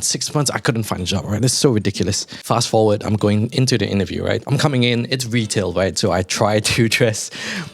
6 months, I couldn't find a job, right? It's so ridiculous. Fast forward, I'm going into the interview, right? I'm coming in, it's retail, right? So I try to dress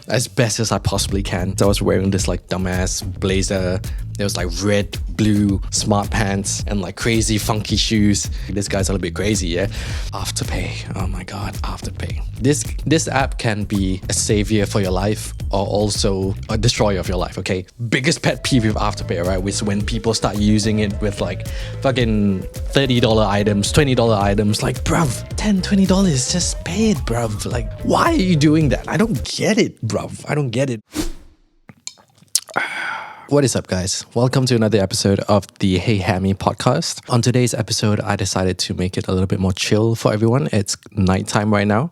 as best as I possibly can. So I was wearing this like dumbass blazer. There was like red, blue, smart pants and like crazy funky shoes. This guy's a little bit crazy, yeah? AfterPay, oh my God, AfterPay. This app can be a savior for your life or also a destroyer of your life, okay? Biggest pet peeve with AfterPay, right? Which is when people start using it with like fucking $30 items, $20 items. Like, bruv, $10, $20, just pay it, bruv. Like, why are you doing that? I don't get it, bruv. I don't get it. What is up, guys? Welcome to another episode of the Hey Hammy podcast. On today's episode, I decided to make it a little bit more chill for everyone. It's nighttime right now.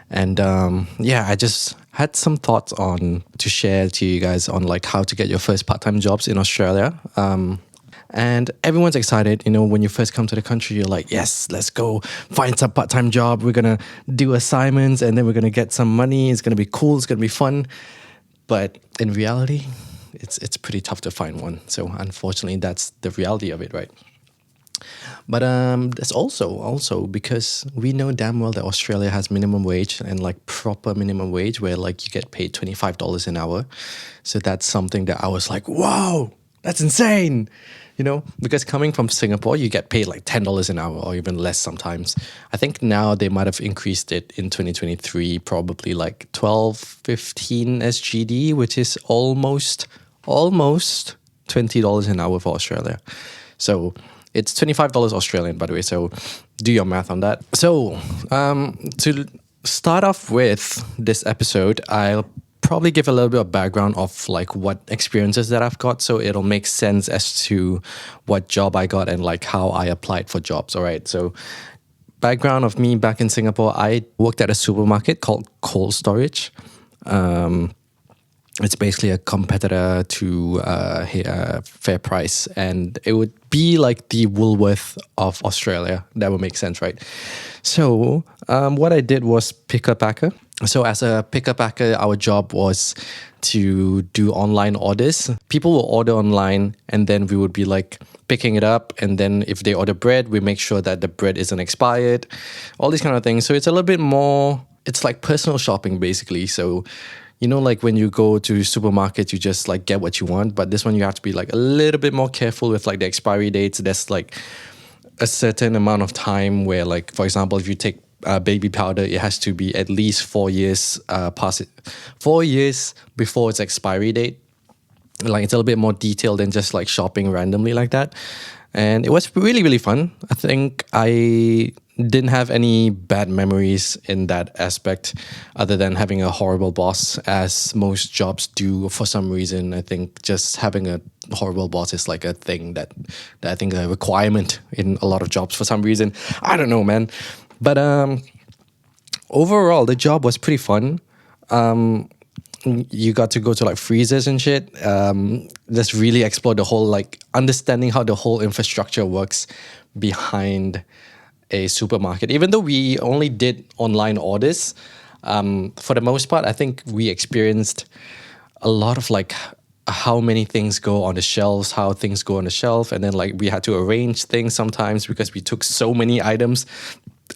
And I just had some thoughts to share to you guys on like how to get your first part-time jobs in Australia. And everyone's excited, you know, when you first come to the country, you're like, yes, let's go find some part-time job. We're going to do assignments and then we're going to get some money. It's going to be cool. It's going to be fun. But in reality, it's pretty tough to find one. So unfortunately, that's the reality of it, right? But there's also because we know damn well that Australia has minimum wage and like proper minimum wage where like you get paid $25 an hour. So that's something that I was like, wow, that's insane. You know, because coming from Singapore, you get paid like $10 an hour or even less sometimes. I think now they might have increased it in 2023, probably like 12, 15 SGD, which is almost $20 an hour for Australia. So it's $25 Australian, by the way. So do your math on that. So to start off with this episode, I'll probably give a little bit of background of like what experiences that I've got, so it'll make sense as to what job I got and like how I applied for jobs. All right, so background of me back in Singapore, I worked at a supermarket called Cold Storage. It's basically a competitor to Fair Price, and it would be like the Woolworth of Australia. That would make sense, right? So what I did was picker packer. So as a picker packer, our job was to do online orders. People will order online and then we would be like picking it up. And then if they order bread, we make sure that the bread isn't expired, all these kind of things. So it's a little bit more, it's like personal shopping basically. So, you know, like when you go to supermarkets, you just like get what you want. But this one, you have to be like a little bit more careful with like the expiry dates. There's like a certain amount of time where like, for example, if you take baby powder, it has to be at least 4 years past it, 4 years before its expiry date. Like it's a little bit more detailed than just like shopping randomly like that. And it was really, really fun. I think I didn't have any bad memories in that aspect other than having a horrible boss, as most jobs do for some reason. I think just having a horrible boss is like a thing that I think a requirement in a lot of jobs for some reason. I don't know, man. But overall, the job was pretty fun. You got to go to like freezers and shit. Just really explore the whole, like understanding how the whole infrastructure works behind a supermarket. Even though we only did online orders, for the most part, I think we experienced a lot of like how many things go on the shelves, how things go on the shelf. And then like we had to arrange things sometimes because we took so many items.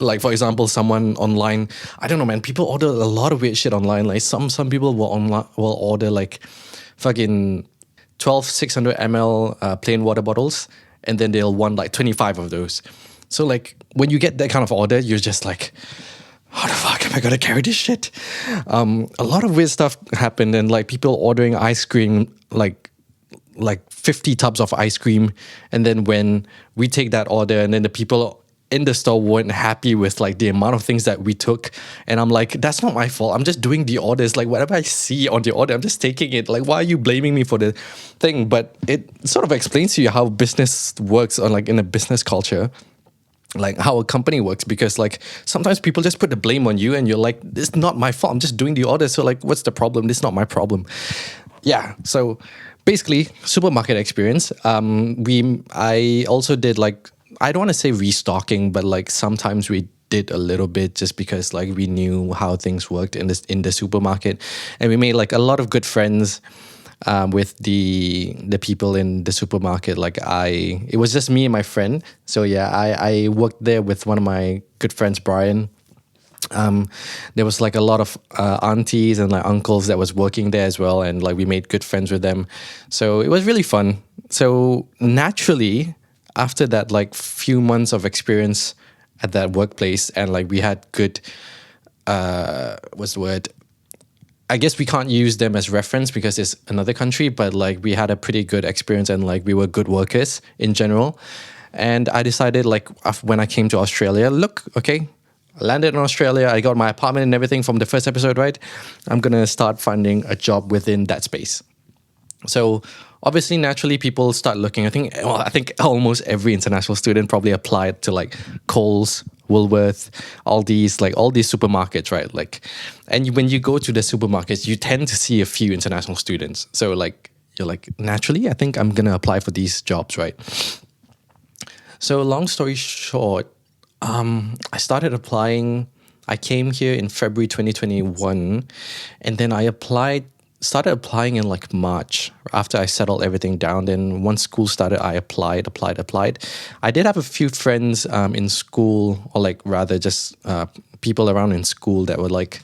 Like, for example, someone online, I don't know, man, people order a lot of weird shit online. Like some people will order like fucking 12 600 ml plain water bottles, and then they'll want like 25 of those. So like when you get that kind of order, you're just like, how the fuck am I gonna carry this shit? A lot of weird stuff happened, and like people ordering ice cream, like 50 tubs of ice cream, and then when we take that order, and then the people in the store weren't happy with like the amount of things that we took, and I'm like, that's not my fault. I'm just doing the orders. Like whatever I see on the order, I'm just taking it. Like, why are you blaming me for the thing? But it sort of explains to you how business works, or like in a business culture, like how a company works, because like sometimes people just put the blame on you and you're like, this is not my fault, I'm just doing the order. So like, what's the problem? This is not my problem. Yeah. So basically, supermarket experience. I also did like, I don't want to say restocking, but like sometimes we did a little bit just because like we knew how things worked in the supermarket, and we made like a lot of good friends. with the people in the supermarket. Like it was just me and my friend. So yeah, I worked there with one of my good friends, Brian. There was like a lot of aunties and like uncles that was working there as well, and like we made good friends with them. So it was really fun. So naturally, after that like few months of experience at that workplace, and like we had good what's the word, I guess we can't use them as reference because it's another country, but like we had a pretty good experience, and like we were good workers in general. And I decided like when I came to Australia, look, okay, I landed in Australia, I got my apartment and everything from the first episode, right? I'm gonna start finding a job within that space. So obviously, naturally, people start looking. I think almost every international student probably applied to like Coles, Woolworth, all these supermarkets, right? Like, and when you go to the supermarkets, you tend to see a few international students. So like you're like, naturally, I think I'm gonna apply for these jobs, right? So long story short, I started applying. I came here in February 2021, and then I started applying in like March after I settled everything down. Then once school started, I applied. I did have a few friends in school, or like rather just people around in school that were like,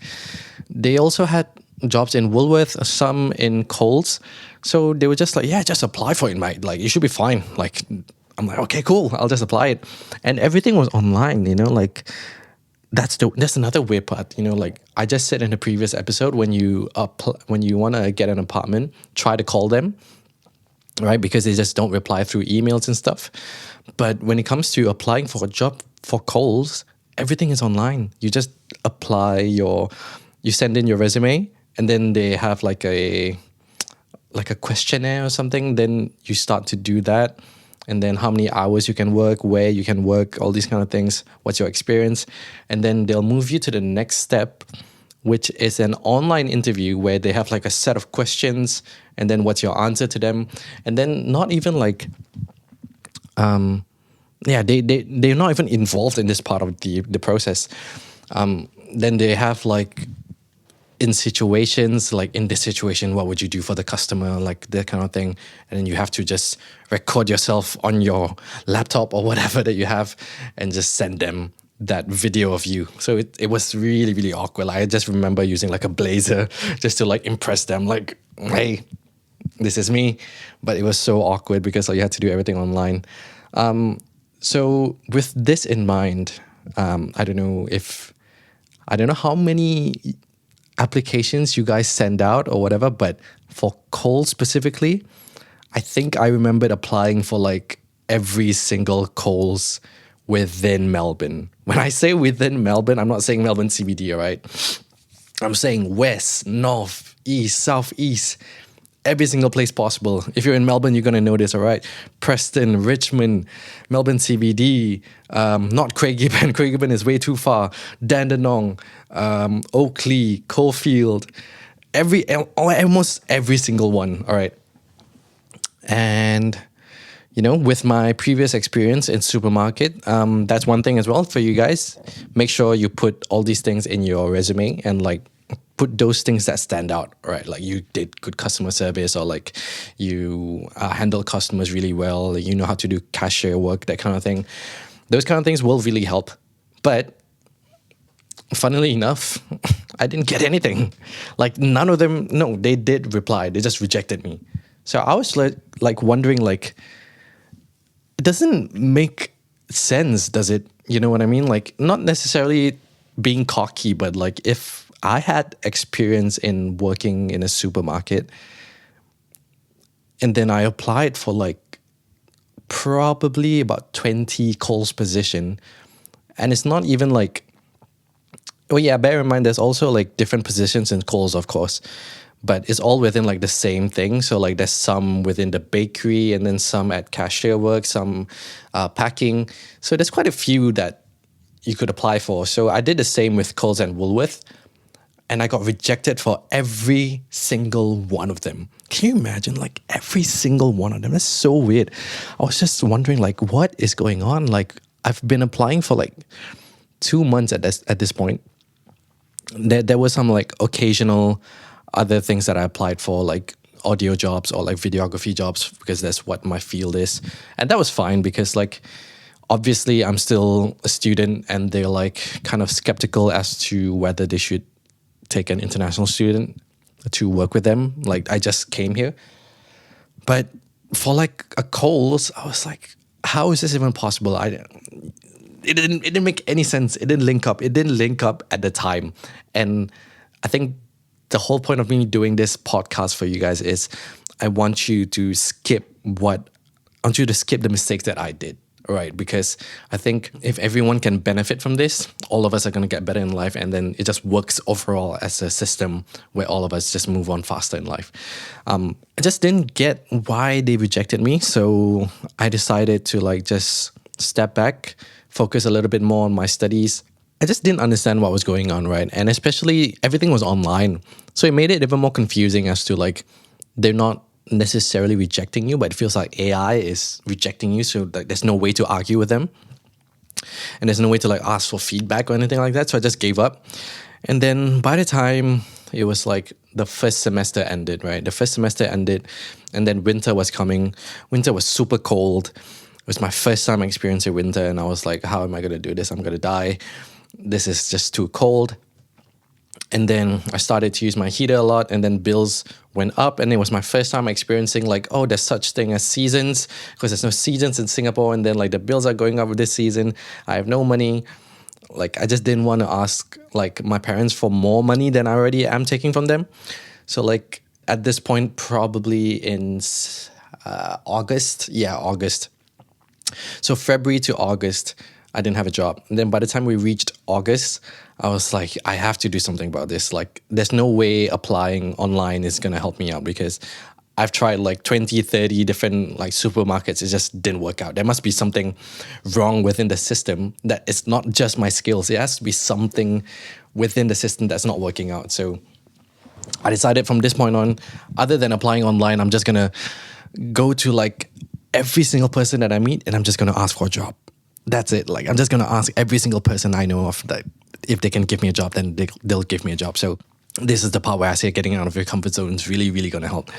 they also had jobs in Woolworth, some in Coles. So they were just like, yeah, just apply for it, mate. Like, you should be fine. Like, I'm like, okay, cool. I'll just apply it. And everything was online, like that's another weird part, like I just said in the previous episode, when you want to get an apartment, try to call them, right? Because they just don't reply through emails and stuff. But when it comes to applying for a job for Coles, everything is online. You just you send in your resume, and then they have like a questionnaire or something. Then you start to do that. And then how many hours you can work, where you can work, all these kind of things, what's your experience. And then they'll move you to the next step, which is an online interview where they have like a set of questions, and then what's your answer to them. And then not even like, they're not even involved in this part of the process. Then they have like, in situations, like in this situation, what would you do for the customer, like that kind of thing. And then you have to just record yourself on your laptop or whatever that you have, and just send them that video of you. So it was really, really awkward. I just remember using like a blazer just to like impress them, like, hey, this is me. But it was so awkward because you had to do everything online. So with this in mind, I don't know how many applications you guys send out or whatever, but for Coles specifically, I think I remembered applying for like every single Coles within Melbourne. When I say within Melbourne, I'm not saying Melbourne CBD, all right? I'm saying west, north, east, southeast, every single place possible. If you're in Melbourne, you're going to know this, all right? Preston, Richmond, Melbourne CBD, not Craigieburn. Craigieburn is way too far. Dandenong, Oakley, Caulfield, almost every single one, all right? And, with my previous experience in supermarket, that's one thing as well for you guys. Make sure you put all these things in your resume, and like, put those things that stand out, right? Like you did good customer service, or like you handle customers really well, you know how to do cashier work, that kind of thing. Those kind of things will really help. But funnily enough, I didn't get anything. Like none of them, no, they did reply. They just rejected me. So I was like wondering, like, it doesn't make sense, does it? You know what I mean? Like, not necessarily being cocky, but like if I had experience in working in a supermarket, and then I applied for like probably about 20 Coles position, and it's not even like, oh yeah, bear in mind there's also like different positions in Coles, of course, but it's all within like the same thing. So like there's some within the bakery, and then some at cashier work, some packing. So there's quite a few that you could apply for. So I did the same with Coles and Woolworth, and I got rejected for every single one of them. Can you imagine? Like every single one of them. That's so weird. I was just wondering, like, what is going on? Like I've been applying for like 2 months at this point. There were some like occasional other things that I applied for, like audio jobs or like videography jobs because that's what my field is. And that was fine because like obviously I'm still a student and they're like kind of skeptical as to whether they should take an international student to work with them. Like I just came here. But for like a Coles, I was like, how is this even possible? It didn't make any sense. It didn't link up. It didn't link up at the time. And I think the whole point of me doing this podcast for you guys is I want you to skip the mistakes that I did. Right, because I think if everyone can benefit from this, all of us are going to get better in life, and then it just works overall as a system where all of us just move on faster in life. I just didn't get why they rejected me, so I decided to like just step back, focus a little bit more on my studies. I just didn't understand what was going on, right? And especially everything was online, so it made it even more confusing as to like they're not necessarily rejecting you, but it feels like AI is rejecting you, so like there's no way to argue with them and there's no way to like ask for feedback or anything like that. So I just gave up. And then by the time it was like the first semester ended, right? The first semester ended and then winter was coming. Winter was super cold. It was my first time experiencing winter and I was like, how am I going to do this? I'm going to die. This is just too cold. And then I started to use my heater a lot and then bills went up. And it was my first time experiencing like, oh, there's such thing as seasons because there's no seasons in Singapore. And then like the bills are going up with this season. I have no money. Like I just didn't want to ask like my parents for more money than I already am taking from them. So like at this point, probably in August. Yeah, August. So February to August, I didn't have a job. And then by the time we reached August, I was like, I have to do something about this. Like, there's no way applying online is going to help me out because I've tried like 20, 30 different like supermarkets. It just didn't work out. There must be something wrong within the system that it's not just my skills. It has to be something within the system that's not working out. So I decided from this point on, other than applying online, I'm just going to go to like every single person that I meet and I'm just going to ask for a job. That's it. Like, I'm just going to ask every single person I know of that if they can give me a job, then they'll give me a job. So this is the part where I say getting out of your comfort zone is really, really going to help.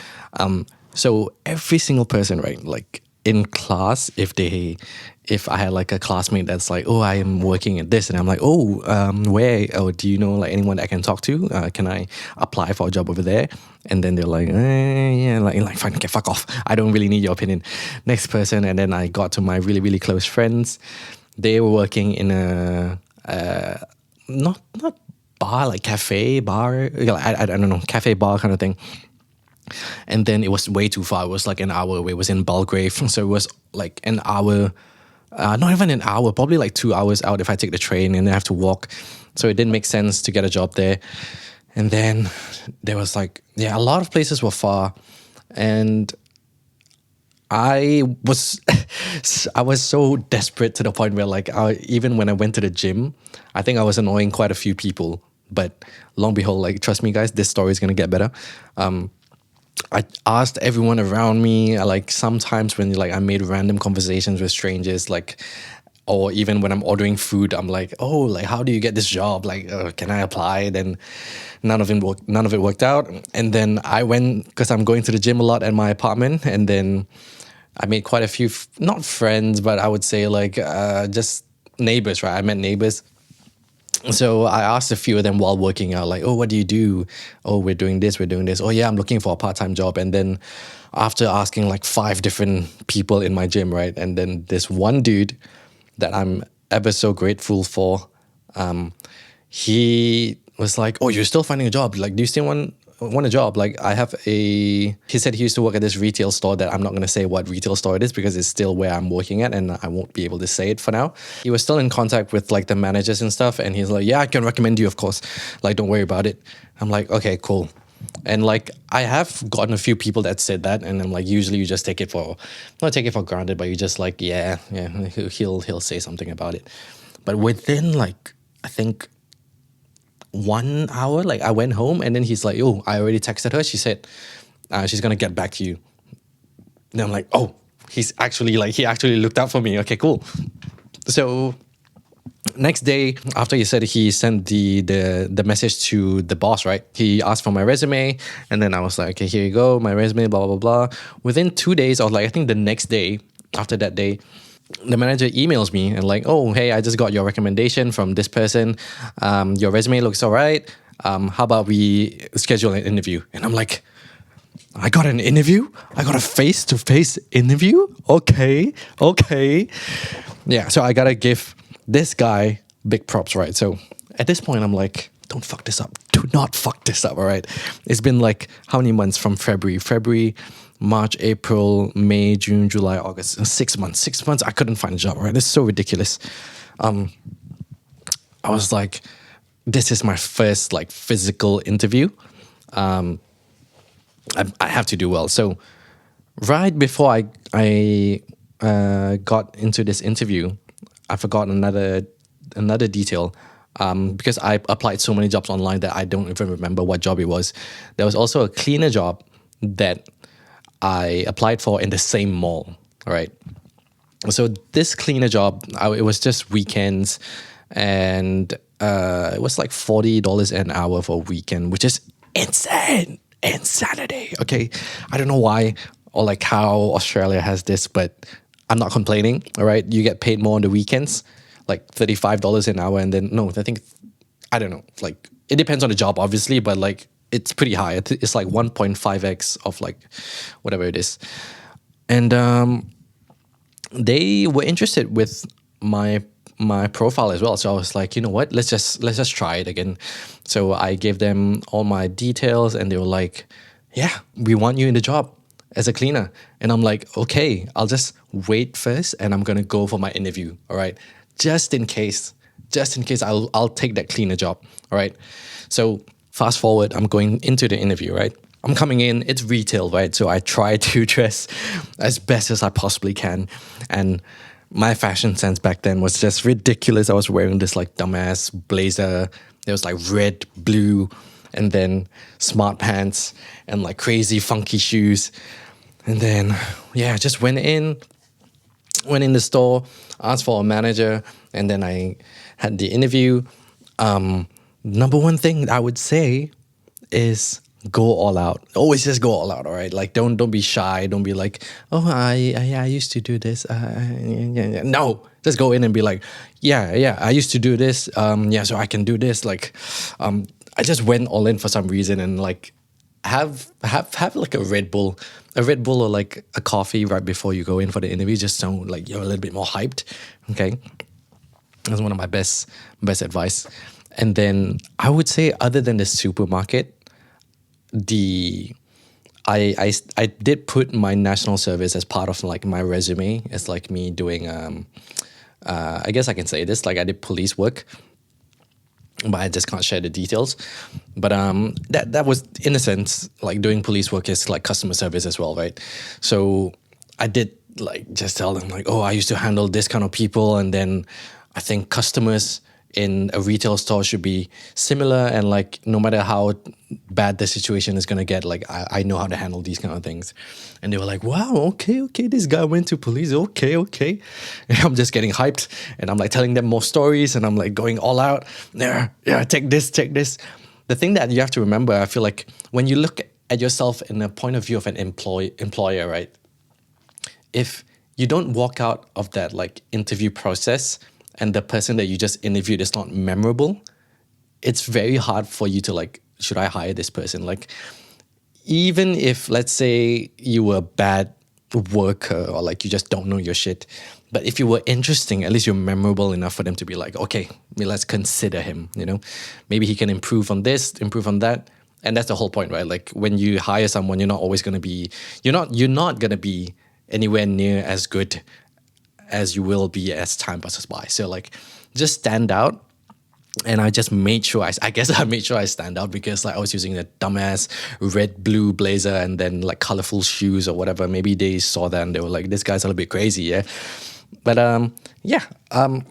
So every single person, right? Like in class, if I had like a classmate that's like, oh, I am working at this. And I'm like, oh, where? Oh, do you know like anyone that I can talk to? Can I apply for a job over there? And then they're like, yeah, like fine, okay, fuck off. I don't really need your opinion. Next person. And then I got to my really, really close friends. They were working in a, not bar, like cafe, bar, I don't know, cafe, bar kind of thing. And then it was way too far. It was like an hour away. It was in Belgrave. So it was like an hour, not even an hour, probably like 2 hours out if I take the train and then I have to walk. So it didn't make sense to get a job there. And then there was like, yeah, a lot of places were far. And I was so desperate to the point where like, even when I went to the gym, I think I was annoying quite a few people. But long and behold, like, trust me guys, this story is going to get better. I asked everyone around me, like sometimes when like I made random conversations with strangers, like, or even when I'm ordering food, I'm like, oh, like, how do you get this job? Like, can I apply? Then none of it worked out. And then I went, because I'm going to the gym a lot at my apartment. And then I made quite a few, not friends, but I would say like just neighbors, right? I met neighbors. So I asked a few of them while working out, like, oh, what do you do? Oh, we're doing this. Oh, yeah, I'm looking for a part-time job. And then after asking like 5 different people in my gym, right? And then this one dude that I'm ever so grateful for, he was like, oh, you're still finding a job? Like, do you still want a job? Like, he said he used to work at this retail store that I'm not going to say what retail store it is because it's still where I'm working at and I won't be able to say it for now. He was still in contact with like the managers and stuff. And he's like, yeah, I can recommend you, of course. Like, don't worry about it. I'm like, okay, cool. And like, I have gotten a few people that said that. And I'm like, usually you just not take it for granted, but you just like, yeah, he'll say something about it. But within like, I think 1 hour, like I went home and then he's like, oh, I already texted her. She said she's gonna get back to you. And I'm like, oh, he actually looked out for me. Okay, cool. So Next day, after he said, he sent the message to the boss, right? He asked for my resume, and then I was like, okay, here you go, my resume, blah blah blah. Within 2 days, or like I think the next day after that day, the manager emails me and like, oh hey, I just got your recommendation from this person. Your resume looks all right. How about we schedule an interview? And I'm like, I got an interview? I got a face-to-face interview? Okay, okay. Yeah, so I gotta give this guy big props, right? So at this point, I'm like, don't fuck this up. Do not fuck this up, all right? It's been like how many months from February, March, April, May, June, July, August. 6 months. 6 months, I couldn't find a job, right? It's so ridiculous. I was like, this is my first like physical interview. I have to do well. So right before I got into this interview, I forgot another detail. Because I applied so many jobs online that I don't even remember what job it was. There was also a cleaner job that I applied for in the same mall. All right. So this cleaner job, it was just weekends, and it was like $40 an hour for a weekend, which is insane. Insanity. Okay. I don't know why or like how Australia has this, but I'm not complaining. All right. You get paid more on the weekends, like $35 an hour. And then, no, I don't know. Like, it depends on the job, obviously, but like, it's pretty high. It's like 1.5x of like whatever it is. And they were interested with my profile as well. So I was like, you know what? Let's just try it again. So I gave them all my details, and they were like, yeah, we want you in the job as a cleaner. And I'm like, okay, I'll just wait first, and I'm gonna go for my interview. All right, just in case, I'll take that cleaner job. All right. So fast forward, I'm going into the interview. Right. I'm coming in, it's retail, right? So I try to dress as best as I possibly can. And my fashion sense back then was just ridiculous. I was wearing this like dumbass blazer. It was like red, blue, and then smart pants and like crazy funky shoes. And then, yeah, just went in the store, asked for a manager, and then I had the interview. Number one thing I would say is go all out. Always just go all out. All right. Like don't be shy. Don't be like, oh, I used to do this. Yeah. No, just go in and be like, yeah, I used to do this. Yeah, so I can do this. Like, I just went all in for some reason, and like have like a Red Bull or like a coffee right before you go in for the interview. Just so like you're a little bit more hyped. Okay, that's one of my best advice. And then I would say, other than the supermarket, I did put my national service as part of like my resume. It's like me doing I guess I can say this, like I did police work, but I just can't share the details. But that was, in a sense, like doing police work is like customer service as well, right? So I did like just tell them like, oh, I used to handle this kind of people, and then I think customers in a retail store should be similar, and like no matter how bad the situation is gonna get, like I know how to handle these kind of things. And they were like, wow, okay, this guy went to police, okay. And I'm just getting hyped, and I'm like telling them more stories, and I'm like going all out. Yeah, take this. The thing that you have to remember, I feel like, when you look at yourself in the point of view of an employer, right? If you don't walk out of that like interview process, and the person that you just interviewed is not memorable, it's very hard for you to like, should I hire this person? Like, even if, let's say, you were a bad worker, or like you just don't know your shit, but if you were interesting, at least you're memorable enough for them to be like, okay, let's consider him, you know? Maybe he can improve on this, improve on that. And that's the whole point, right? Like, when you hire someone, you're not going to be anywhere near as good as you will be as time passes by. So like, just stand out. And I just made sure, I guess I made sure I stand out, because like I was using a dumbass red blue blazer and then like colorful shoes or whatever. Maybe they saw that and they were like, this guy's a little bit crazy, yeah. But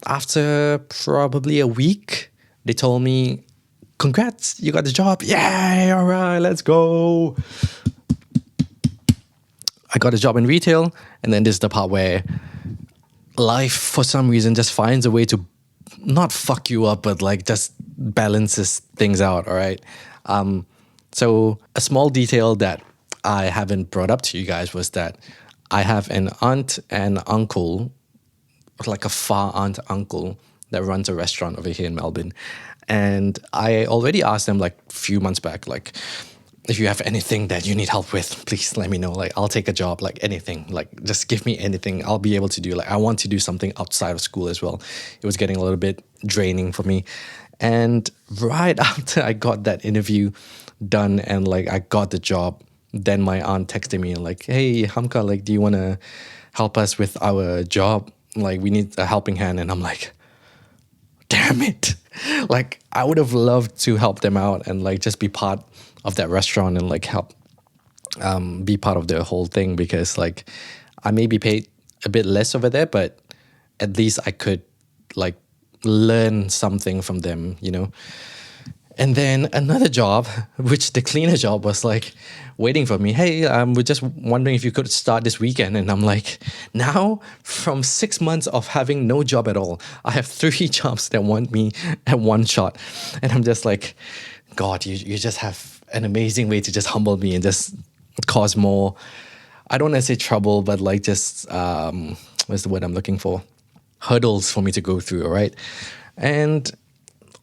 after probably a week, they told me, congrats, you got the job. Yay, all right, let's go. I got a job in retail, and then this is the part where life, for some reason, just finds a way to not fuck you up, but like just balances things out. All right. So a small detail that I haven't brought up to you guys was that I have an aunt and uncle, like a far aunt uncle that runs a restaurant over here in Melbourne. And I already asked them like a few months back, like, if you have anything that you need help with, please let me know. Like, I'll take a job, like anything, like just give me anything I'll be able to do. Like, I want to do something outside of school as well. It was getting a little bit draining for me. And right after I got that interview done and like I got the job, then my aunt texted me and like, hey, Hamka, like, do you want to help us with our job? Like, we need a helping hand. And I'm like, damn it. Like, I would have loved to help them out and like just be part of that restaurant and like help be part of the whole thing, because like I may be paid a bit less over there, but at least I could like learn something from them, you know. And then another job, which the cleaner job was like waiting for me. Hey, we're just wondering if you could start this weekend. And I'm like, now from 6 months of having no job at all, I have 3 jobs that want me at one shot. And I'm just like, God, you just have an amazing way to just humble me and just cause more, I don't want to say trouble, but like just, what's the word I'm looking for? Hurdles for me to go through, all right? And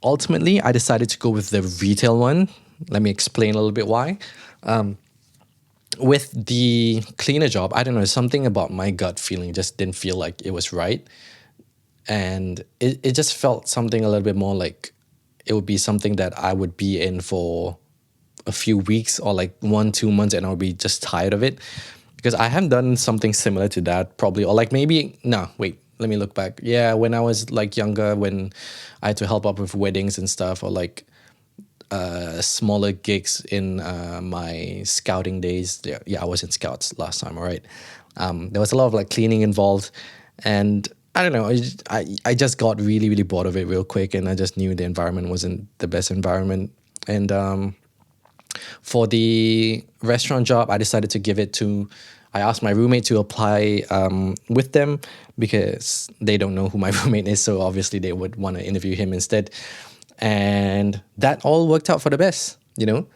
ultimately, I decided to go with the retail one. Let me explain a little bit why. With the cleaner job, I don't know, something about my gut feeling just didn't feel like it was right. And it just felt something a little bit more like it would be something that I would be in for a few weeks or like 1-2 months and I'll be just tired of it. Because I have done something similar to that probably, or like maybe, no, wait, let me look back. Yeah, when I was like younger, when I had to help out with weddings and stuff, or like smaller gigs in my scouting days. Yeah, I was in scouts last time, all right? There was a lot of like cleaning involved, and I don't know, I just got really, really bored of it real quick, and I just knew the environment wasn't the best environment. And for the restaurant job, I decided to give it to, I asked my roommate to apply with them because they don't know who my roommate is. So obviously they would want to interview him instead. And that all worked out for the best, you know,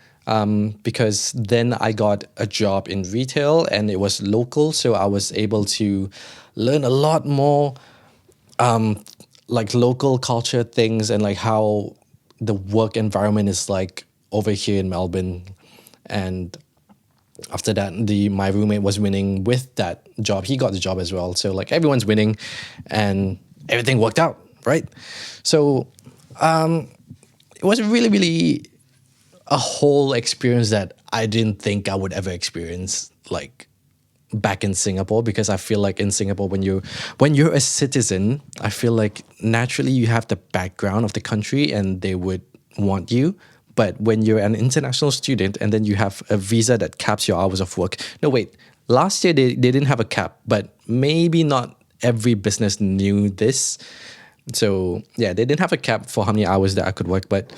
because then I got a job in retail and it was local. So I was able to learn a lot more like local culture things and like how the work environment is like over here in Melbourne. And after that, my roommate was winning with that job. He got the job as well. So like everyone's winning and everything worked out, right? So it was really, really a whole experience that I didn't think I would ever experience like back in Singapore, because I feel like in Singapore, when you're a citizen, I feel like naturally you have the background of the country and they would want you. But when you're an international student and then you have a visa that caps your hours of work. No, wait. Last year, they didn't have a cap, but maybe not every business knew this. So, yeah, they didn't have a cap for how many hours that I could work, but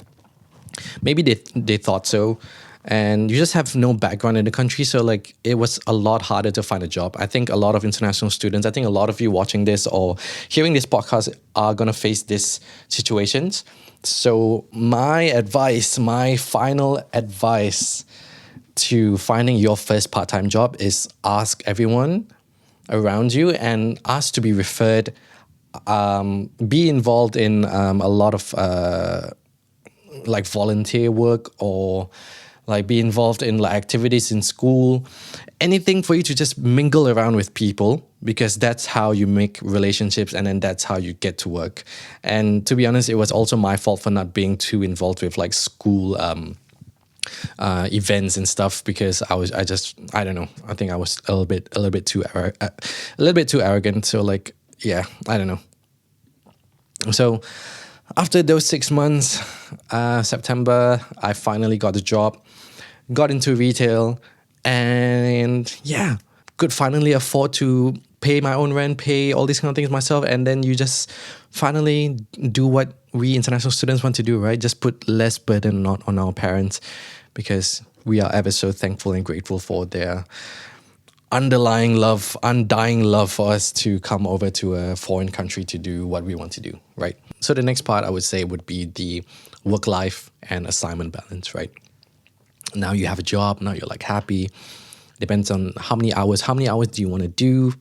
maybe they thought so. And you just have no background in the country. So, like, it was a lot harder to find a job. I think a lot of international students, I think a lot of you watching this or hearing this podcast are going to face these situations. So my advice, my final advice to finding your first part-time job is ask everyone around you and ask to be referred. Be involved in a lot of like volunteer work, or like be involved in like activities in school, anything for you to just mingle around with people, because that's how you make relationships and then that's how you get to work. And to be honest, it was also my fault for not being too involved with like school events and stuff, because I don't know, I think I was a little bit too arrogant. So like, yeah, I don't know. So after those 6 months, September, I finally got the job, got into retail, and yeah, could finally afford to pay my own rent, pay all these kind of things myself. And then you just finally do what we international students want to do, right? Just put less burden on our parents, because we are ever so thankful and grateful for their underlying love, undying love for us to come over to a foreign country to do what we want to do, right? So the next part I would say would be the work life and assignment balance, right? Now you have a job, now you're like happy. Depends on how many hours do you want to do,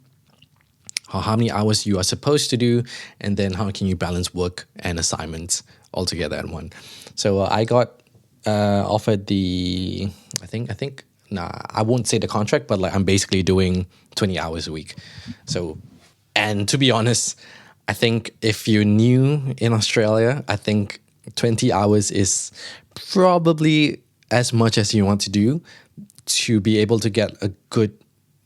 or how many hours you are supposed to do, and then how can you balance work and assignments all together at one. So I got offered the, I won't say the contract, but like I'm basically doing 20 hours a week. So, and to be honest, I think if you're new in Australia, I think 20 hours is probably as much as you want to do to be able to get a good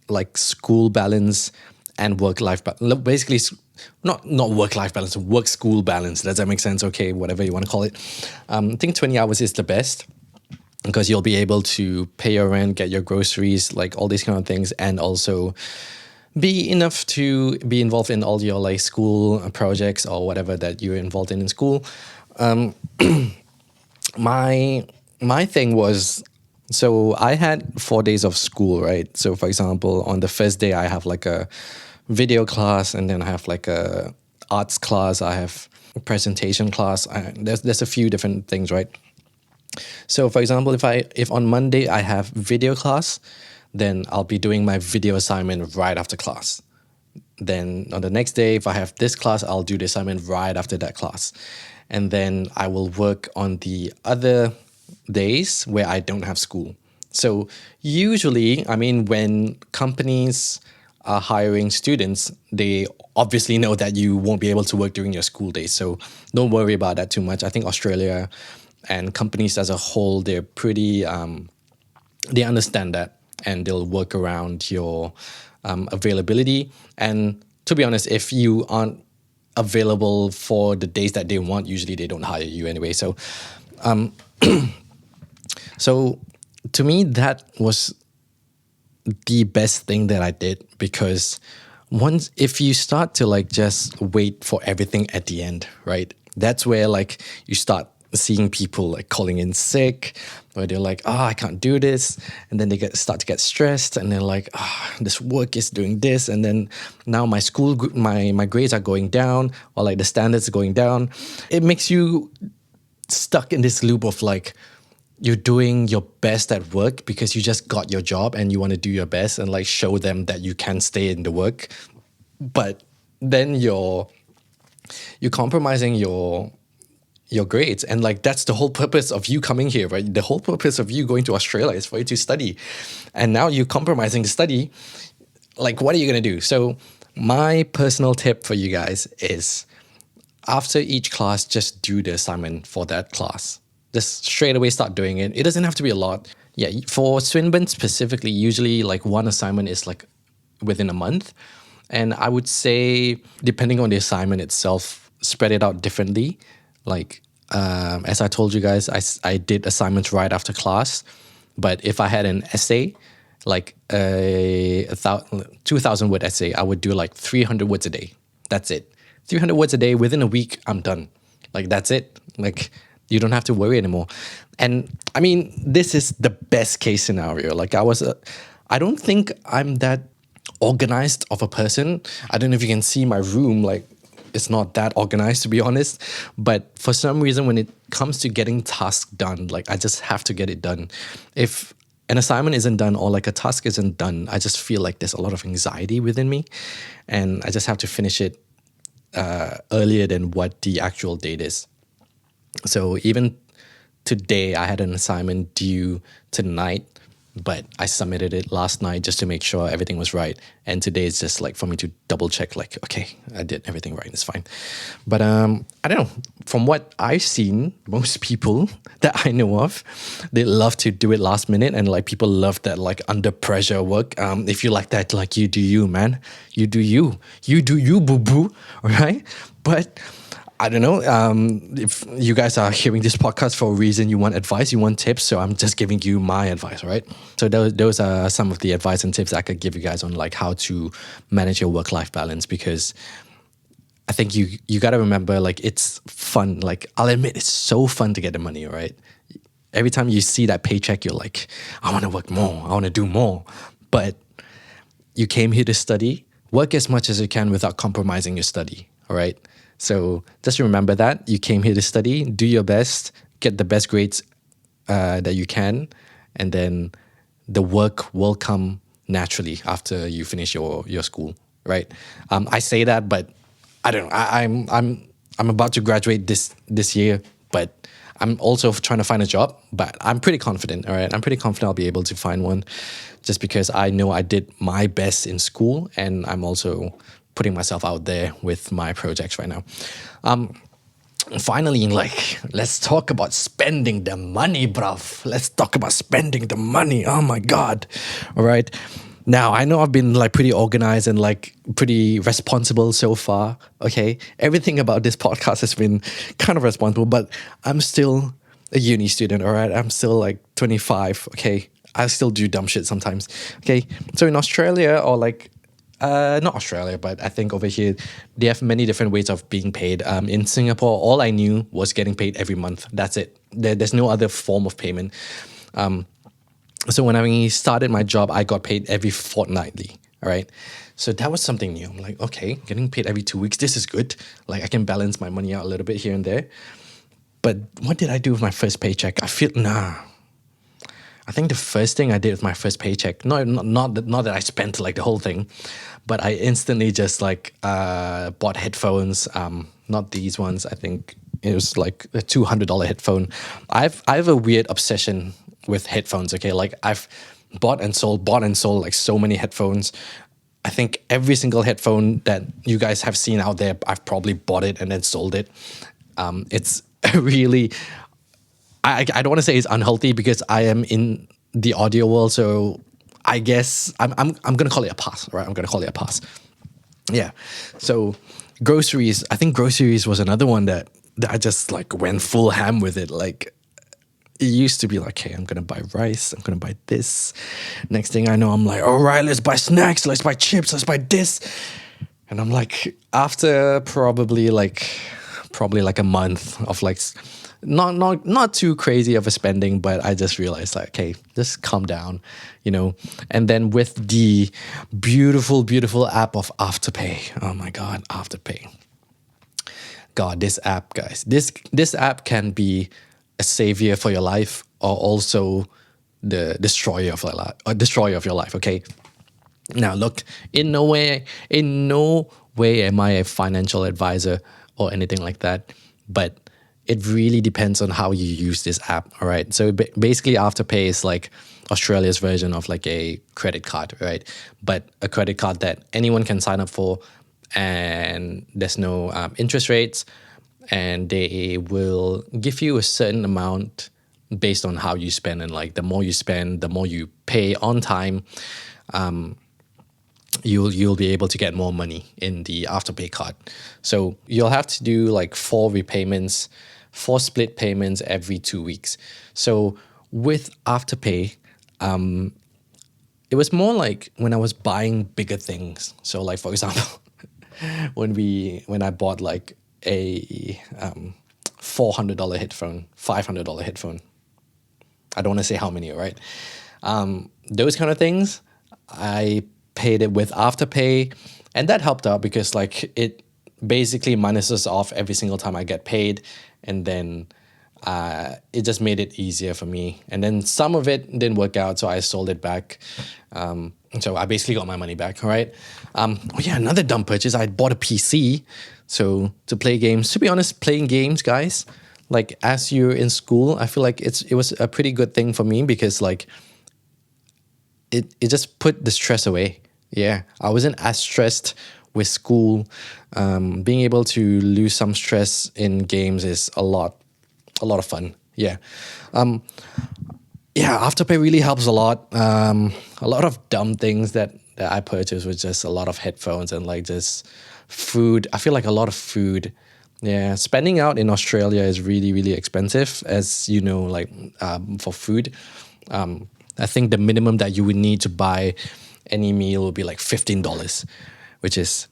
like school balance and work life balance. Basically, not work life balance, work school balance. Does that make sense? Okay, whatever you want to call it. I think 20 hours is the best because you'll be able to pay your rent, get your groceries, like all these kind of things, and also be enough to be involved in all your like school projects or whatever that you're involved in school. My thing was, so I had 4 days of school, right? So for example, on the first day I have like a video class, and then I have like a arts class, I have a presentation class. There's a few different things, right? So for example, if on Monday I have video class, then I'll be doing my video assignment right after class. Then on the next day, if I have this class, I'll do the assignment right after that class. And then I will work on the other days where I don't have school. So usually, I mean, when companies are hiring students, they obviously know that you won't be able to work during your school days. So don't worry about that too much. I think Australia and companies as a whole, they're pretty, they understand that, and they'll work around your availability. And to be honest, if you aren't available for the days that they want, usually they don't hire you anyway. So, so to me, that was the best thing that I did, because once, if you start to like just wait for everything at the end, right? That's where like you start seeing people like calling in sick, where they're like, oh, I can't do this. And then they start to get stressed, and they're like, oh, this work is doing this. And then now my school, my grades are going down, or like the standards are going down. It makes you stuck in this loop of like, you're doing your best at work because you just got your job and you want to do your best and like show them that you can stay in the work. But then you're compromising your grades, and like that's the whole purpose of you coming here, right? The whole purpose of you going to Australia is for you to study, and now you're compromising the study. Like, what are you gonna do? So my personal tip for you guys is, after each class, just do the assignment for that class. Just straight away start doing it. It doesn't have to be a lot. Yeah, for Swinburne specifically, usually like one assignment is like within a month, and I would say depending on the assignment itself, spread it out differently. Like, as I told you guys, I did assignments right after class. But if I had an essay, like a 2,000 word essay, I would do like 300 words a day. That's it. 300 words a day. Within a week, I'm done. Like, that's it. Like, you don't have to worry anymore. And I mean, this is the best case scenario. Like, I don't think I'm that organized of a person. I don't know if you can see my room, like, it's not that organized, to be honest. But for some reason, when it comes to getting tasks done, like, I just have to get it done. If an assignment isn't done, or like a task isn't done, I just feel like there's a lot of anxiety within me, and I just have to finish it earlier than what the actual date is. So even today, I had an assignment due tonight, but I submitted it last night just to make sure everything was right. And today is just like for me to double check, like, okay, I did everything right, it's fine. But I don't know, from what I've seen, most people that I know of, they love to do it last minute, and like people love that like under pressure work. If you like that, like, you do you, man. You do you. You do you, boo-boo, right? But I don't know, if you guys are hearing this podcast for a reason, you want advice, you want tips, so I'm just giving you my advice, right? So those are some of the advice and tips I could give you guys on like how to manage your work-life balance, because I think you got to remember, like, it's fun. Like, I'll admit, it's so fun to get the money, right? Every time you see that paycheck, you're like, I want to work more, I want to do more. But you came here to study. Work as much as you can without compromising your study. All right. So just remember that you came here to study. Do your best. Get the best grades that you can, and then the work will come naturally after you finish your school. Right. I say that, but I don't know. I'm about to graduate this year, but I'm also trying to find a job. But I'm pretty confident. All right. I'm pretty confident I'll be able to find one, just because I know I did my best in school, and I'm also putting myself out there with my projects right now. Finally, like, let's talk about spending the money, bruv. Let's talk about spending the money. Oh my God. All right. Now, I know I've been like pretty organized and like pretty responsible so far. Okay. Everything about this podcast has been kind of responsible, but I'm still a uni student. All right. I'm still like 25. Okay. I still do dumb shit sometimes. Okay. So in Australia, or like, not Australia, but I think over here they have many different ways of being paid. In Singapore, all I knew was getting paid every month. That's it. There's no other form of payment. So when I started my job, I got paid every fortnightly. All right. So that was something new. I'm like, okay, getting paid every 2 weeks. This is good. Like I can balance my money out a little bit here and there. But what did I do with my first paycheck? I think the first thing I did with my first paycheck, not that I spent like the whole thing, but I instantly just like bought headphones. Not these ones. I think it was like a $200 headphone. I have a weird obsession with headphones. Okay, like I've bought and sold like so many headphones. I think every single headphone that you guys have seen out there, I've probably bought it and then sold it. It's really, I don't want to say it's unhealthy, because I am in the audio world, so I guess I'm gonna call it a pass, right? I'm gonna call it a pass. Yeah. So groceries, I think groceries was another one that I just like went full ham with it. Like it used to be like, hey, I'm gonna buy rice, I'm gonna buy this. Next thing I know, I'm like, all right, let's buy snacks, let's buy chips, let's buy this. And I'm like, after probably like a month of like not too crazy of a spending, but I just realized like, okay, just calm down, you know. And then with the beautiful app of AfterPay. Oh my God, AfterPay. God, this app, guys. This app can be a savior for your life, or also the destroyer of your life. Okay. Now look, in no way am I a financial advisor or anything like that, but it really depends on how you use this app. All right. So basically, AfterPay is like Australia's version of like a credit card, right? But a credit card that anyone can sign up for, and there's no interest rates, and they will give you a certain amount based on how you spend. And like the more you spend, the more you pay on time, you'll be able to get more money in the AfterPay card. So you'll have to do like 4 split payments every 2 weeks. So with AfterPay, it was more like when I was buying bigger things. So like, for example, when I bought like a $400 headphone, $500 headphone. I don't want to say how many, right? Those kind of things, I paid it with AfterPay, and that helped out because like it basically minuses off every single time I get paid, and then it just made it easier for me. And then some of it didn't work out, so I sold it back. So I basically got my money back, all right? Oh yeah, another dumb purchase. I bought a PC so to play games. To be honest, playing games, guys, like as you're in school, I feel like it was a pretty good thing for me because like it just put the stress away. Yeah, I wasn't as stressed with school. Being able to lose some stress in games is a lot of fun. Yeah. Yeah, AfterPay really helps a lot. A lot of dumb things that I purchased was just a lot of headphones and like just food. I feel like a lot of food. Yeah, spending out in Australia is really, really expensive, as you know, like for food. I think the minimum that you would need to buy any meal would be like $15, which is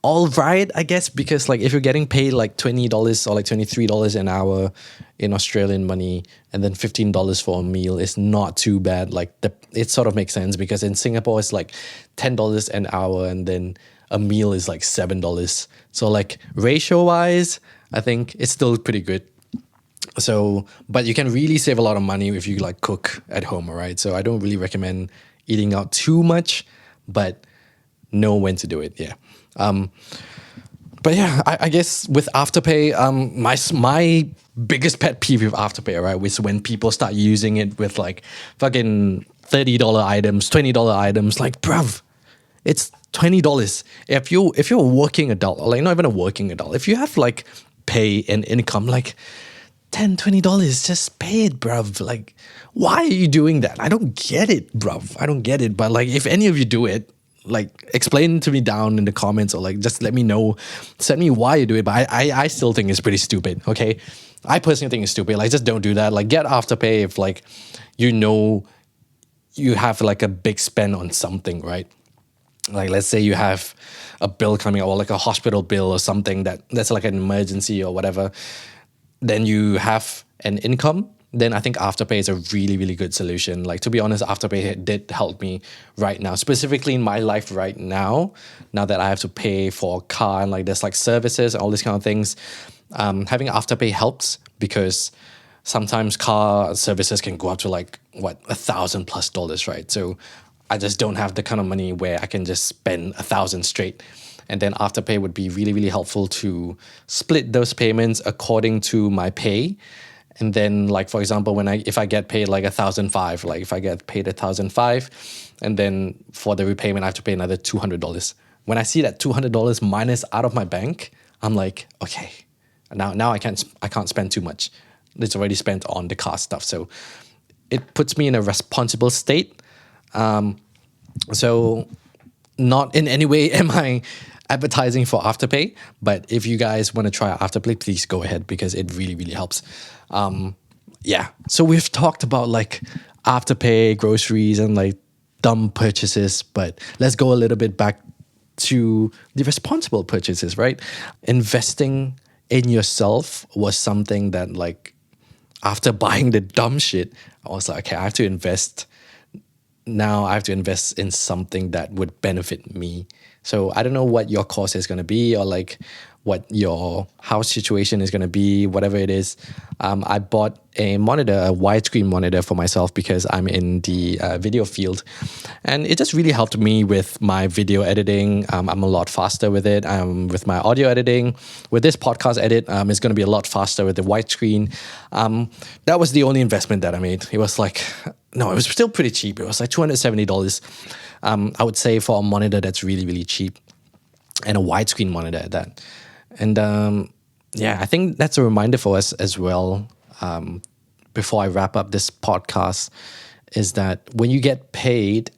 all right, I guess, because like if you're getting paid like $20 or like $23 an hour in Australian money, and then $15 for a meal is not too bad. Like it sort of makes sense, because in Singapore it's like $10 an hour, and then a meal is like $7. So like ratio wise, I think it's still pretty good. So, but you can really save a lot of money if you like cook at home, all right? So I don't really recommend eating out too much, but know when to do it. Yeah. But yeah, I guess with AfterPay, my biggest pet peeve with AfterPay, right, is when people start using it with like fucking $30 items, $20 items. Like, bruv, it's $20. If you're a working adult, or like not even a working adult, if you have like pay and income, like $10, $20, just pay it, bruv. Like, why are you doing that? I don't get it, bruv. I don't get it. But like, if any of you do it, like explain to me down in the comments, or like just let me know, send me why you do it. But I still think it's pretty stupid. Okay, I personally think it's stupid. Like, just don't do that. Like, get AfterPay if like you know you have like a big spend on something, right? Like, let's say you have a bill coming, or like a hospital bill or something that's like an emergency or whatever. Then you have an income, then I think AfterPay is a really, really good solution. Like, to be honest, AfterPay did help me right now, specifically in my life right now that I have to pay for a car and like there's like services, all these kind of things. Having AfterPay helps, because sometimes car services can go up to like what, $1,000+, right? So I just don't have the kind of money where I can just spend 1,000 straight. And then AfterPay would be really, really helpful to split those payments according to my pay. And then, like, for example, if I get paid like 1,005, like if I get paid 1,005, and then for the repayment I have to pay another $200. When I see that $200 minus out of my bank, I'm like, okay, now I can't spend too much. It's already spent on the car stuff. So it puts me in a responsible state. So not in any way am I advertising for AfterPay, but if you guys want to try AfterPay, please go ahead, because it really, really helps. Yeah, so we've talked about like AfterPay, groceries, and like dumb purchases, but let's go a little bit back to the responsible purchases, right? Investing in yourself was something that, like, after buying the dumb shit, I was like, okay, I have to invest. Now I have to invest in something that would benefit me. So I don't know what your course is going to be, or like what your house situation is going to be, whatever it is. I bought a monitor, a widescreen monitor for myself, because I'm in the video field. And it just really helped me with my video editing. I'm a lot faster with it. With my audio editing. With this podcast edit, it's going to be a lot faster with the widescreen. That was the only investment that I made. It was like, no, it was still pretty cheap. It was like $270. I would say, for a monitor that's really, really cheap, and a widescreen monitor at that. And yeah, I think that's a reminder for us as well, before I wrap up this podcast, is that when you get paid,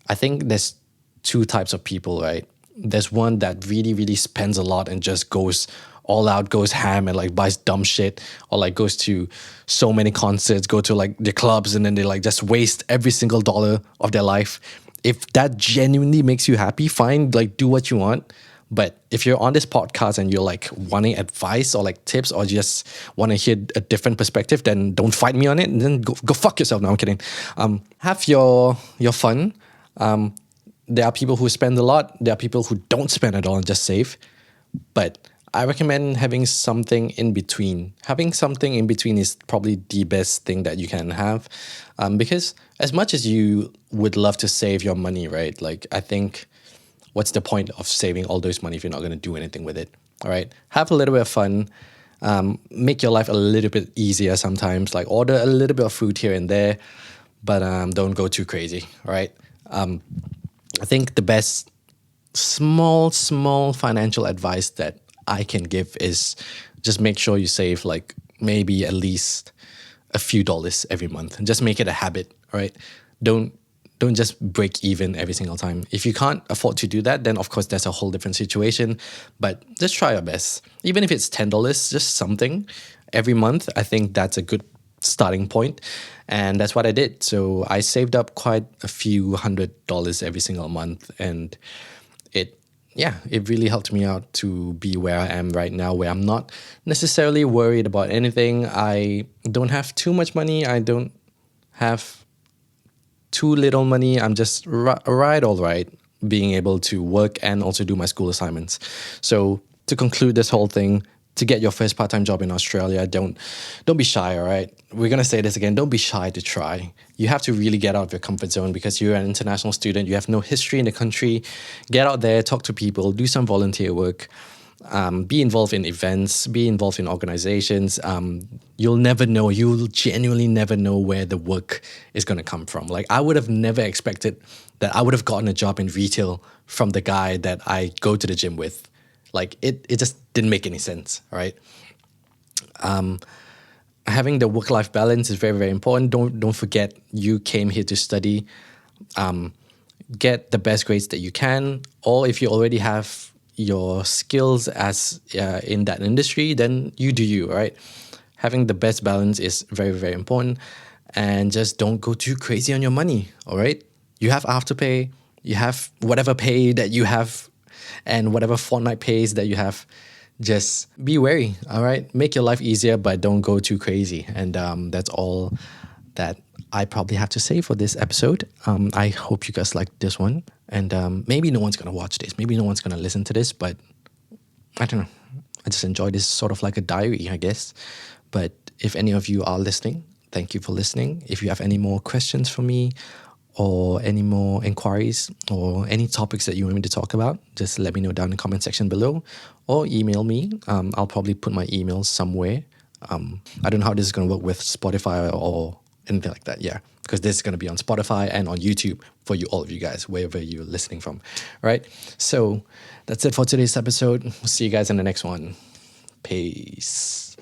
I think there's two types of people, right? There's one that really, really spends a lot and just goes all out, goes ham, and like buys dumb shit, or like goes to so many concerts, go to like the clubs, and then they like just waste every single dollar of their life. If that genuinely makes you happy, fine, like do what you want. But if you're on this podcast and you're like wanting advice or like tips, or just want to hear a different perspective, then don't fight me on it, and then go fuck yourself. No, I'm kidding. Have your fun. There are people who spend a lot. There are people who don't spend at all and just save. But I recommend having something in between. Having something in between is probably the best thing that you can have. Because as much as you would love to save your money, right? Like, I think, what's the point of saving all those money if you're not going to do anything with it? All right. Have a little bit of fun. Make your life a little bit easier sometimes. Like, order a little bit of food here and there, but don't go too crazy. All right. I think the best small financial advice that I can give is just make sure you save like maybe at least a few dollars every month, and just make it a habit. All right. Don't just break even every single time. If you can't afford to do that, then of course that's a whole different situation. But just try your best. Even if it's $10, just something every month, I think that's a good starting point. And that's what I did. So I saved up quite a few $100s every single month, and it yeah, it really helped me out to be where I am right now, where I'm not necessarily worried about anything. I don't have too much money. I don't have too little money. I'm just right, all right, being able to work and also do my school assignments. So to conclude this whole thing, to get your first part-time job in Australia, don't be shy, all right? We're gonna say this again. Don't be shy to try. You have to really get out of your comfort zone because you're an international student. You have no history in the country. Get out there, talk to people, do some volunteer work. Be involved in events, be involved in organizations. You'll never know, you'll genuinely never know where the work is going to come from. Like, I would have never expected that I would have gotten a job in retail from the guy that I go to the gym with. Like, it just didn't make any sense, right? Having the work-life balance is very, very important. Don't forget, you came here to study. Get the best grades that you can, or if you already have your skills as in that industry, then you do you, right? Having the best balance is very, very important, and just don't go too crazy on your money. All right, you have Afterpay, you have whatever pay that you have, and whatever fortnight pays that you have. Just be wary. All right, make your life easier, but don't go too crazy. And that's all that I probably have to say for this episode. I hope you guys liked this one. And maybe no one's going to watch this. Maybe no one's going to listen to this. But I don't know. I just enjoy this sort of like a diary, I guess. But if any of you are listening, thank you for listening. If you have any more questions for me or any more inquiries or any topics that you want me to talk about, just let me know down in the comment section below or email me. I'll probably put my email somewhere. I don't know how this is going to work with Spotify or anything like that. Yeah, because this is going to be on Spotify and on YouTube for you, all of you guys, wherever you're listening from. All right. So that's it for today's episode. We'll see you guys in the next one. Peace.